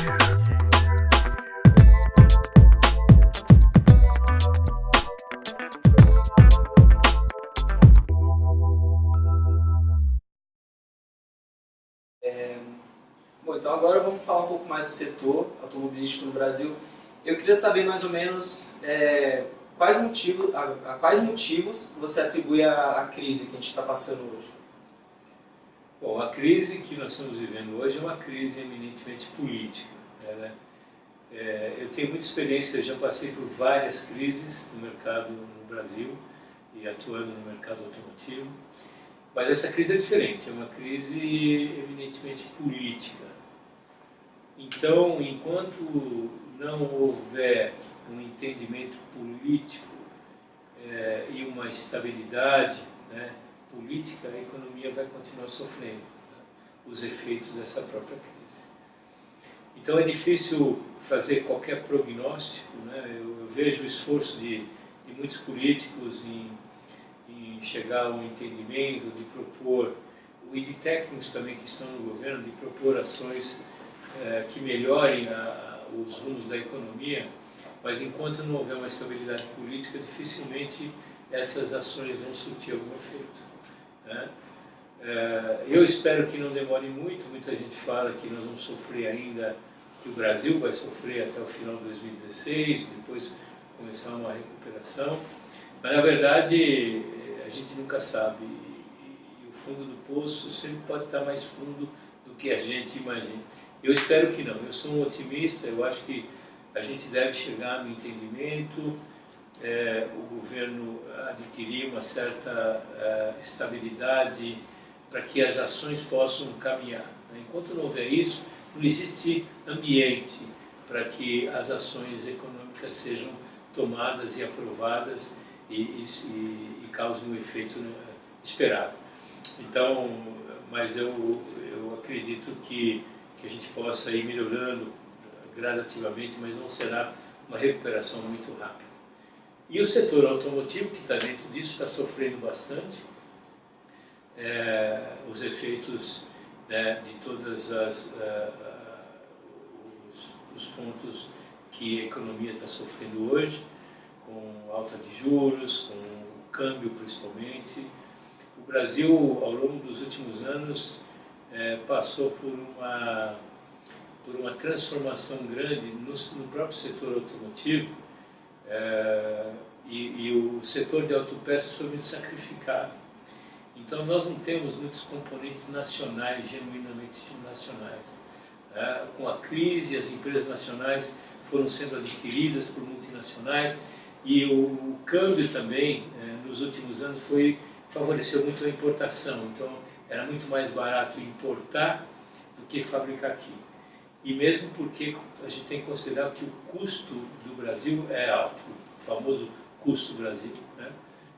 Bom, então agora vamos falar um pouco mais do setor automobilístico no Brasil. Eu queria saber mais ou menos a quais motivos você atribui a crise que a gente está passando hoje. Bom, a crise que nós estamos vivendo hoje é uma crise eminentemente política, né? Eu tenho muita experiência, já passei por várias crises no mercado no Brasil e atuando no mercado automotivo, mas essa crise é diferente, é uma crise eminentemente política. Então, enquanto não houver um entendimento político e uma estabilidade, né, política, a economia vai continuar sofrendo, né, os efeitos dessa própria crise. Então é difícil fazer qualquer prognóstico, né? Eu vejo o esforço de muitos políticos em chegar a um entendimento, de propor, e de técnicos também que estão no governo, de propor ações que melhorem os rumos da economia, mas enquanto não houver uma estabilidade política, dificilmente essas ações vão surtir algum efeito, né? Eu espero que não demore muito. Muita gente fala que nós vamos sofrer ainda, que o Brasil vai sofrer até o final de 2016, depois começar uma recuperação, mas na verdade a gente nunca sabe, e o fundo do poço sempre pode estar mais fundo do que a gente imagina. Eu espero que não, eu sou um otimista, eu acho que a gente deve chegar no entendimento, o governo adquirir uma certa estabilidade para que as ações possam caminhar, né? Enquanto não houver isso, não existe ambiente para que as ações econômicas sejam tomadas e aprovadas e causem o efeito esperado. Então, mas eu acredito que a gente possa ir melhorando gradativamente, mas não será uma recuperação muito rápida. E o setor automotivo, que está dentro disso, está sofrendo bastante os efeitos, né, de todas os pontos que a economia está sofrendo hoje, com alta de juros, com o câmbio principalmente. O Brasil, ao longo dos últimos anos, passou por uma transformação grande no próprio setor automotivo, e o setor de autopeças foi muito sacrificado. Então nós não temos muitos componentes nacionais, genuinamente nacionais. Com a crise, as empresas nacionais foram sendo adquiridas por multinacionais, e o câmbio também, nos últimos anos, favoreceu muito a importação. Então era muito mais barato importar do que fabricar aqui. E mesmo porque a gente tem que considerar que o custo do Brasil é alto, o famoso custo Brasil, né?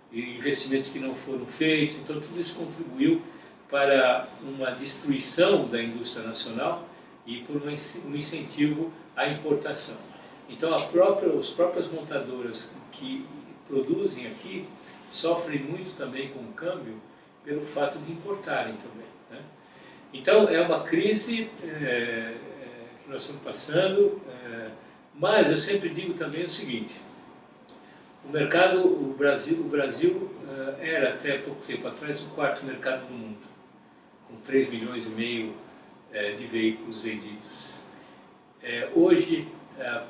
E investimentos que não foram feitos, então tudo isso contribuiu para uma destruição da indústria nacional e por um incentivo à importação. Então as próprias montadoras que produzem aqui sofrem muito também com o câmbio pelo fato de importarem também, né? Então é uma crise que nós estamos passando, mas eu sempre digo também o seguinte: o Brasil era até pouco tempo atrás o quarto mercado do mundo, com 3,5 milhões de veículos vendidos. Hoje, a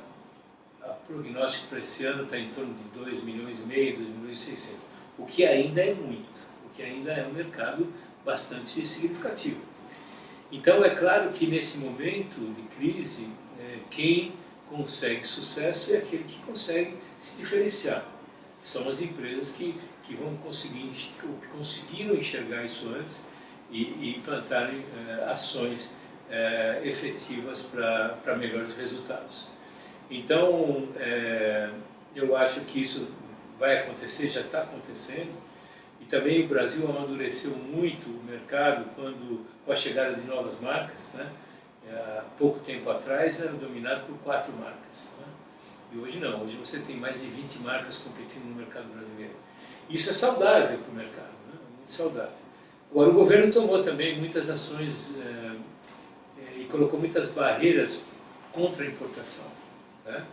prognóstico para esse ano está em torno de 2,5 milhões, 2,6 milhões, o que ainda é muito, o que ainda é um mercado bastante significativo. Então é claro que nesse momento de crise, quem consegue sucesso é aquele que consegue se diferenciar. São as empresas que conseguiram enxergar isso antes e implantarem ações efetivas para melhores resultados. Então, eu acho que isso vai acontecer, já está acontecendo, e também o Brasil amadureceu muito o mercado com a chegada de novas marcas, né? Há pouco tempo atrás era dominado por 4 marcas, né? E hoje não, hoje você tem mais de 20 marcas competindo no mercado brasileiro. Isso é saudável para o mercado, né? Muito saudável. Agora, o governo tomou também muitas ações e colocou muitas barreiras contra a importação, né?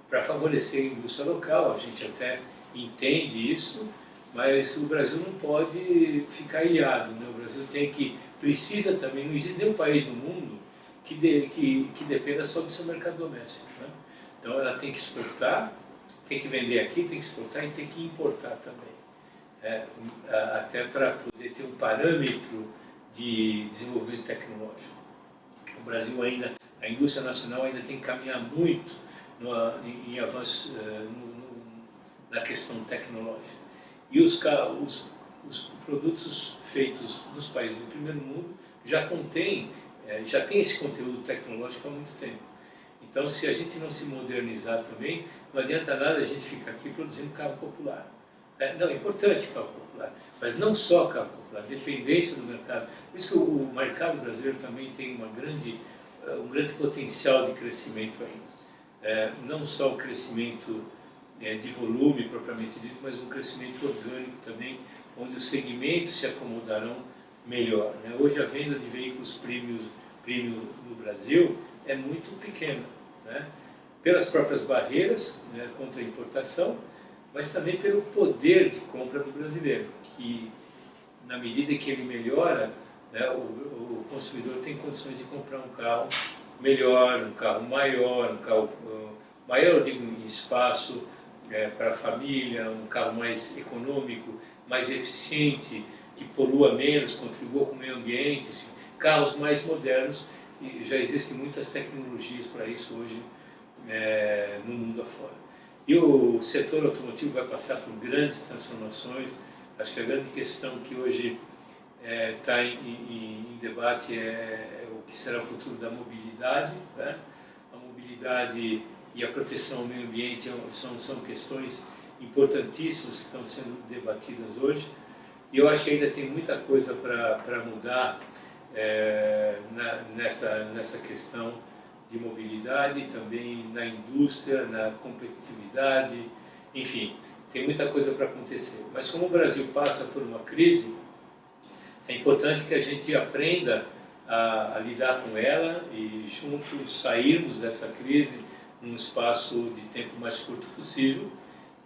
Para favorecer a indústria local, a gente até entende isso, mas o Brasil não pode ficar ilhado, né? O Brasil precisa também, não existe nenhum país no mundo que dependa só do seu mercado doméstico, né? Então ela tem que exportar, tem que vender aqui, tem que exportar e tem que importar também, até para poder ter um parâmetro de desenvolvimento tecnológico. O Brasil ainda, a indústria nacional ainda tem que caminhar muito em avanço na questão tecnológica. E os produtos feitos nos países do primeiro mundo já tem esse conteúdo tecnológico há muito tempo. Então, se a gente não se modernizar também, não adianta nada a gente ficar aqui produzindo carro popular. Não, é importante carro popular, mas não só carro popular, dependência do mercado. Por isso que o mercado brasileiro também tem um grande potencial de crescimento ainda. Não só o crescimento de volume propriamente dito, mas um crescimento orgânico também, onde os segmentos se acomodarão melhor, né? Hoje a venda de veículos premium no Brasil é muito pequena, né? Pelas próprias barreiras, né, contra a importação, mas também pelo poder de compra do brasileiro, que na medida que ele melhora, né, o consumidor tem condições de comprar um carro melhor, um carro maior, eu digo em espaço para a família, um carro mais econômico, mais eficiente, que polua menos, contribua com o meio ambiente, assim, carros mais modernos, e já existem muitas tecnologias para isso hoje no mundo afora. E o setor automotivo vai passar por grandes transformações. Acho que a grande questão que hoje está em debate é o que será o futuro da mobilidade, né? A mobilidade e a proteção ao meio ambiente são questões importantíssimas que estão sendo debatidas hoje. E eu acho que ainda tem muita coisa para mudar nessa questão de mobilidade, também na indústria, na competitividade, enfim, tem muita coisa para acontecer. Mas como o Brasil passa por uma crise, é importante que a gente aprenda a lidar com ela e juntos sairmos dessa crise num espaço de tempo mais curto possível,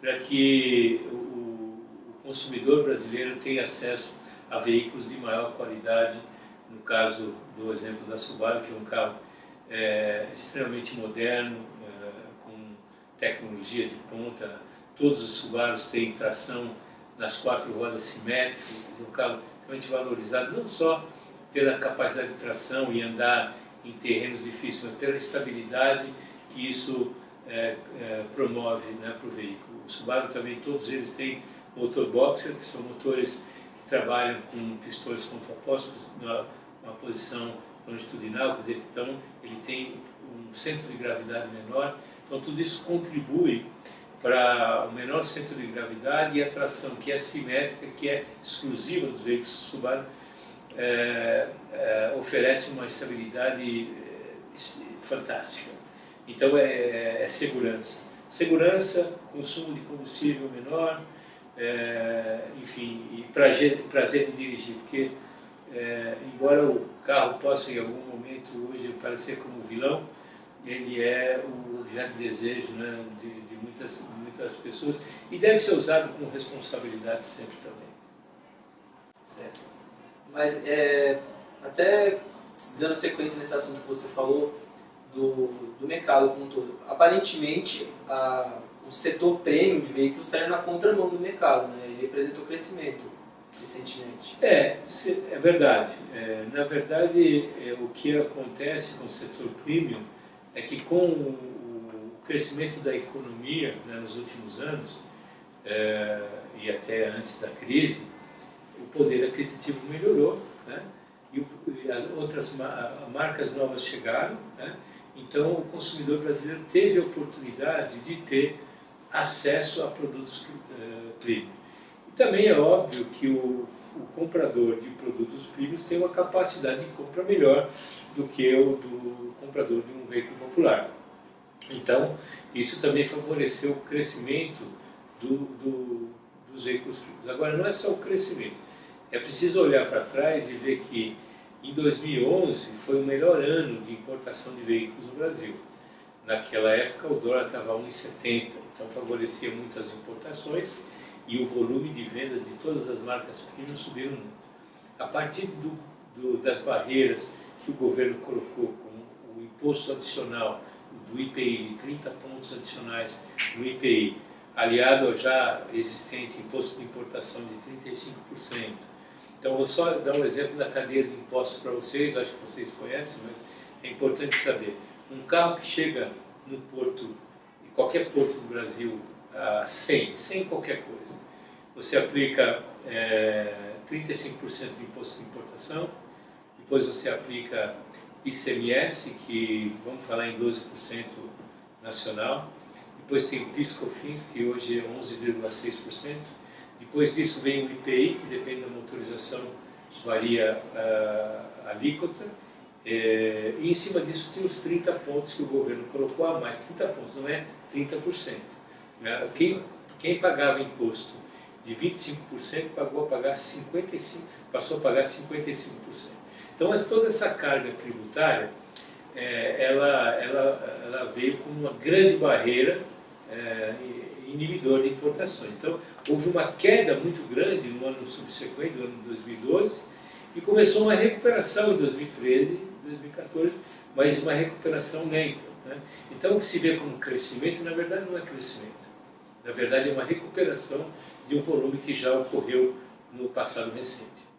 para que o consumidor brasileiro tenha acesso a veículos de maior qualidade. No caso do exemplo da Subaru, que é um carro extremamente moderno, com tecnologia de ponta. Todos os Subarus têm tração nas 4 rodas simétricas, é um carro extremamente valorizado, não só pela capacidade de tração e andar em terrenos difíceis, mas pela estabilidade que isso promove, né, para o veículo. O Subaru também, todos eles têm motor boxer, que são motores que trabalham com pistões contrapostos uma posição longitudinal, quer dizer, então ele tem um centro de gravidade menor, então tudo isso contribui para o menor centro de gravidade e a tração que é simétrica, que é exclusiva dos veículos Subaru, oferece uma estabilidade fantástica. Então é segurança. Segurança, consumo de combustível menor, enfim, e prazer em dirigir, porque embora o carro possa em algum momento hoje parecer como um vilão, ele é o objeto de desejo, né, de muitas pessoas, e deve ser usado com responsabilidade sempre também. Certo. Mas até dando sequência nesse assunto que você falou do mercado como um todo, aparentemente o setor premium de veículos está indo na contramão do mercado, né? Ele apresentou crescimento recentemente. É verdade. Na verdade, o que acontece com o setor premium é que com o crescimento da economia, né, nos últimos anos, e até antes da crise, o poder aquisitivo melhorou, né, e outras marcas novas chegaram, né, então o consumidor brasileiro teve a oportunidade de ter acesso a produtos premium. E também é óbvio que o comprador de produtos premiums tem uma capacidade de compra melhor do que o do comprador de um veículo popular. Então, isso também favoreceu o crescimento dos veículos premiums. Agora, não é só o crescimento, é preciso olhar para trás e ver que Em 2011 foi o melhor ano de importação de veículos no Brasil. Naquela época o dólar estava a 1,70, então favorecia muito as importações e o volume de vendas de todas as marcas premium subiram muito. A partir das barreiras que o governo colocou, como o imposto adicional do IPI, de 30 pontos adicionais no IPI, aliado ao já existente imposto de importação de 35%. Então, vou só dar um exemplo da cadeia de impostos para vocês, acho que vocês conhecem, mas é importante saber. Um carro que chega no porto, em qualquer porto do Brasil, a 100 qualquer coisa, você aplica 35% de imposto de importação, depois você aplica ICMS, que vamos falar em 12% nacional, depois tem o PIS/COFINS, que hoje é 11,6%, depois disso vem o IPI, que depende da motorização, varia a alíquota, e em cima disso tem os 30 pontos que o governo colocou a mais, 30 pontos, não é 30%. Quem pagava imposto de 25% passou a pagar 55%. Então, toda essa carga tributária, ela veio como uma grande barreira inibidora de importações. Então, houve uma queda muito grande no ano subsequente, no ano de 2012, e começou uma recuperação em 2013, 2014, mas uma recuperação lenta, né? Então, o que se vê como crescimento, na verdade, não é crescimento. Na verdade, é uma recuperação de um volume que já ocorreu no passado recente.